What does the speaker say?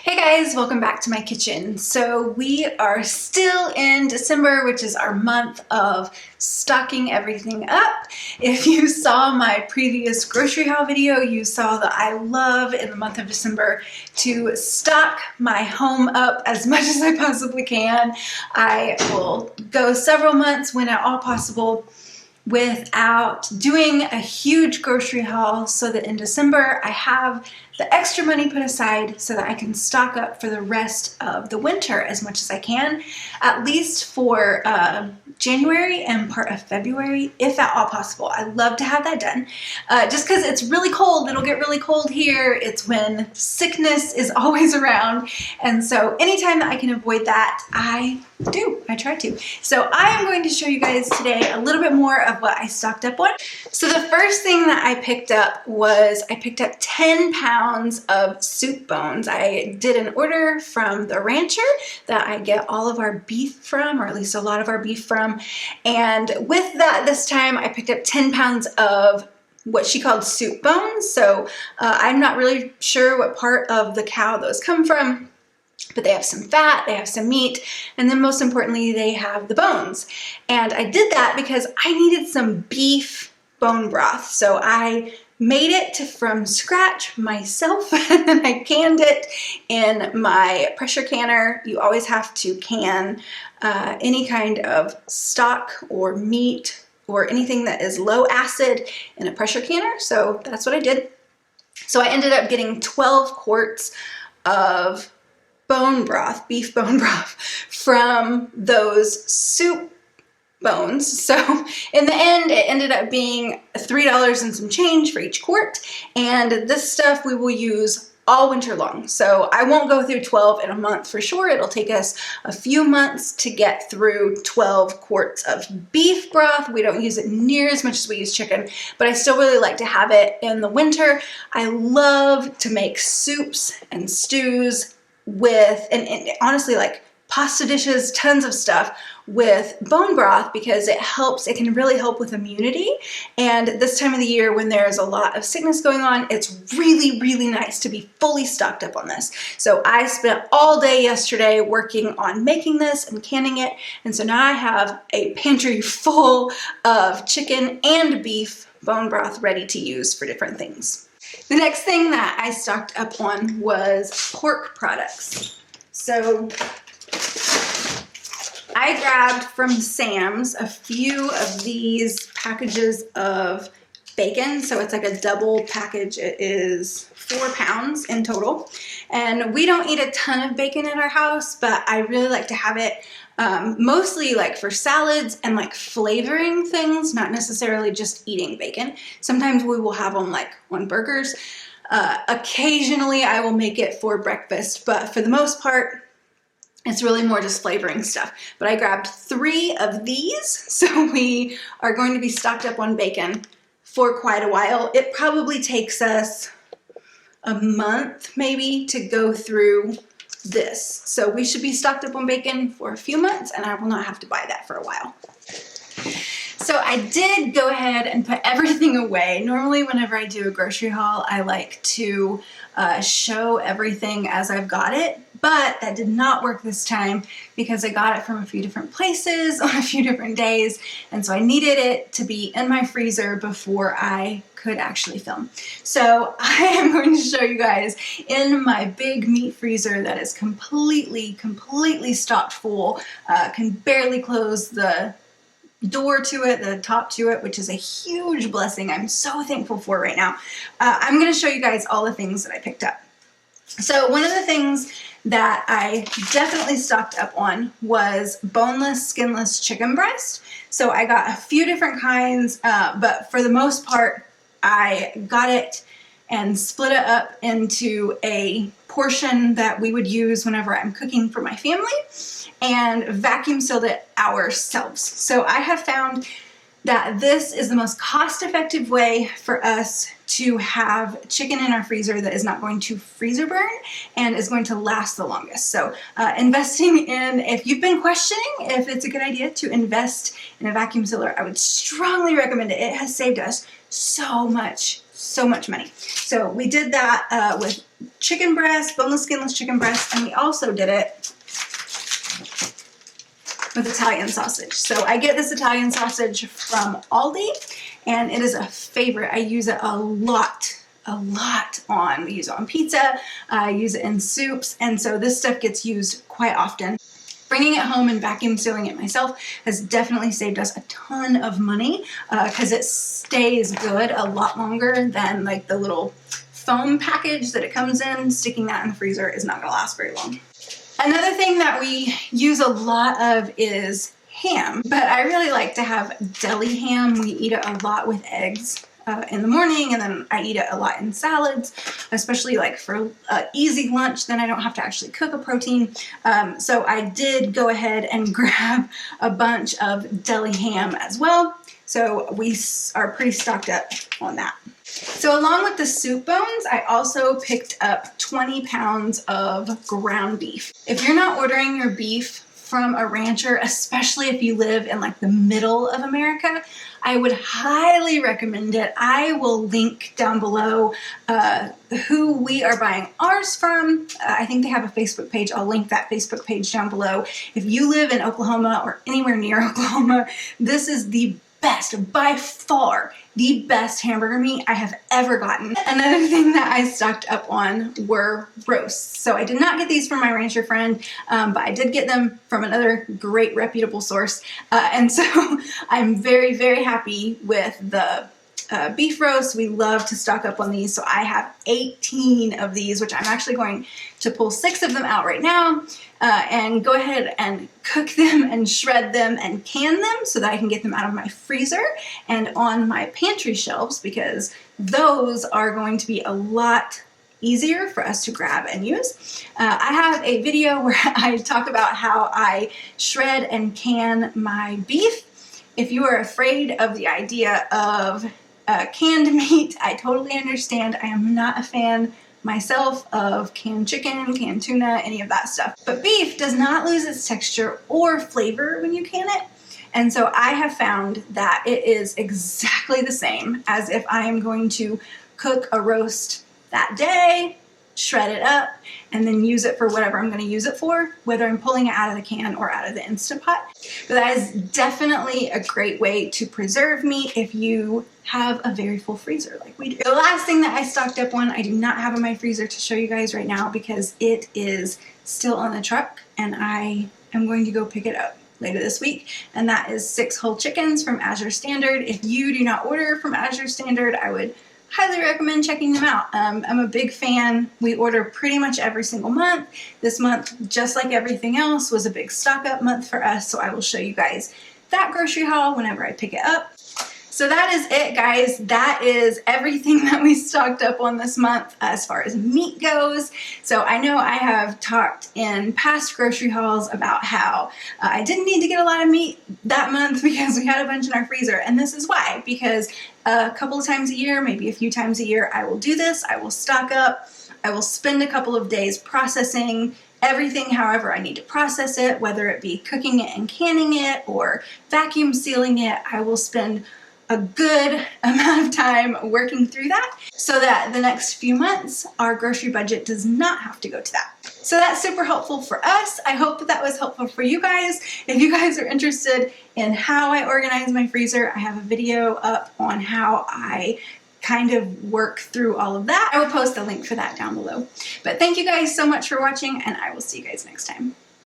Hey guys, welcome back to my kitchen. So we are still in December, which is our month of stocking everything up. If you saw my previous grocery haul video, you saw that I love in the month of December to stock my home up as much as I possibly can. I will go several months when at all possible without doing a huge grocery haul so that in December I have the extra money put aside so that I can stock up for the rest of the winter as much as I can, at least for January and part of February, if at all possible. I love to have that done just because it's really cold. It'll get really cold here. It's when sickness is always around. And so anytime that I can avoid that, I try to. So I am going to show you guys today a little bit more of what I stocked up on. So the first thing that I picked up was I picked up 10 pounds of soup bones. I did an order from the rancher that I get all of our beef from, or at least a lot of our beef from. And with that, this time I picked up 10 pounds of what she called soup bones. So I'm not really sure what part of the cow those come from, but they have some fat, they have some meat, and then most importantly, they have the bones. And I did that because I needed some beef bone broth. So I made it from scratch myself, and then I canned it in my pressure canner. You always have to can any kind of stock or meat or anything that is low acid in a pressure canner. So that's what I did. So I ended up getting 12 quarts of bone broth, beef bone broth, from those soup bones. So in the end, it ended up being $3 and some change for each quart. And this stuff we will use all winter long. So I won't go through 12 in a month for sure. It'll take us a few months to get through 12 quarts of beef broth. We don't use it near as much as we use chicken, but I still really like to have it in the winter. I love to make soups and stews with, and honestly, like pasta dishes, tons of stuff with bone broth, because it can really help with immunity. And this time of the year when there's a lot of sickness going on, it's really, really nice to be fully stocked up on this. So I spent all day yesterday working on making this and canning it. And so now I have a pantry full of chicken and beef bone broth ready to use for different things. The next thing that I stocked up on was pork products. So I grabbed from Sam's a few of these packages of bacon. So it's like a double package. It is 4 pounds in total. And we don't eat a ton of bacon in our house, but I really like to have it mostly like for salads and like flavoring things, not necessarily just eating bacon. Sometimes we will have them like on burgers. Occasionally I will make it for breakfast, but for the most part, it's really more just flavoring stuff. But I grabbed 3 of these, so we are going to be stocked up on bacon for quite a while. It probably takes us a month maybe to go through this. So we should be stocked up on bacon for a few months, and I will not have to buy that for a while. So I did go ahead and put everything away. Normally whenever I do a grocery haul, I like to show everything as I've got it, but that did not work this time because I got it from a few different places on a few different days, and so I needed it to be in my freezer before I could actually film. So I am going to show you guys in my big meat freezer that is completely stocked full, can barely close the door to it, the top to it, which is a huge blessing. I'm so thankful for right now. I'm going to show you guys all the things that I picked up. So one of the things that I definitely stocked up on was boneless, skinless chicken breast. So I got a few different kinds, but for the most part, I got it and split it up into a portion that we would use whenever I'm cooking for my family, and vacuum sealed it ourselves. So I have found that this is the most cost-effective way for us to have chicken in our freezer that is not going to freezer burn and is going to last the longest. So investing in, if you've been questioning if it's a good idea to invest in a vacuum sealer, I would strongly recommend it. It has saved us so much money. So we did that with chicken breast, boneless, skinless chicken breast, and we also did it with Italian sausage. So I get this Italian sausage from Aldi, and it is a favorite. I use it a lot on. We use it on pizza, I use it in soups, and so this stuff gets used quite often. Bringing it home and vacuum sealing it myself has definitely saved us a ton of money because it stays good a lot longer than like the little foam package that it comes in. Sticking that in the freezer is not going to last very long. Another thing that we use a lot of is ham, but I really like to have deli ham. We eat it a lot with eggs in the morning, and then I eat it a lot in salads, especially like for easy lunch. Then I don't have to actually cook a protein. So I did go ahead and grab a bunch of deli ham as well. So we are pretty stocked up on that. So along with the soup bones, I also picked up 20 pounds of ground beef. If you're not ordering your beef from a rancher, especially if you live in like the middle of America, I would highly recommend it. I will link down below who we are buying ours from. I think they have a Facebook page. I'll link that Facebook page down below. If you live in Oklahoma or anywhere near Oklahoma, this is the best, by far, the best hamburger meat I have ever gotten. Another thing that I stocked up on were roasts. So I did not get these from my rancher friend, but I did get them from another great reputable source. And so I'm very, very happy with the beef roast. We love to stock up on these. So I have 18 of these, which I'm actually going to pull 6 of them out right now and go ahead and cook them and shred them and can them so that I can get them out of my freezer and on my pantry shelves, because those are going to be a lot easier for us to grab and use. I have a video where I talk about how I shred and can my beef. If you are afraid of the idea of canned meat, I totally understand. I am not a fan myself of canned chicken, canned tuna, any of that stuff. But beef does not lose its texture or flavor when you can it. And so I have found that it is exactly the same as if I am going to cook a roast that day, shred it up, and then use it for whatever I'm going to use it for, whether I'm pulling it out of the can or out of the Instant Pot. But that is definitely a great way to preserve meat if you have a very full freezer like we do. The last thing that I stocked up on, I do not have in my freezer to show you guys right now because it is still on the truck and I am going to go pick it up later this week, and that is 6 whole chickens from Azure Standard. If you do not order from Azure Standard, I would highly recommend checking them out. I'm a big fan. We order pretty much every single month. This month, just like everything else, was a big stock up month for us, so I will show you guys that grocery haul whenever I pick it up. So that is it, guys. That is everything that we stocked up on this month as far as meat goes. So I know I have talked in past grocery hauls about how I didn't need to get a lot of meat that month because we had a bunch in our freezer. And this is why, because a couple of times a year, maybe a few times a year, I will do this. I will stock up. I will spend a couple of days processing everything however I need to process it, whether it be cooking it and canning it or vacuum sealing it. I will spend a good amount of time working through that so that the next few months our grocery budget does not have to go to that. So that's super helpful for us. I hope that that was helpful for you guys. If you guys are interested in how I organize my freezer, I have a video up on how I kind of work through all of that. I will post a link for that down below. But thank you guys so much for watching, and I will see you guys next time.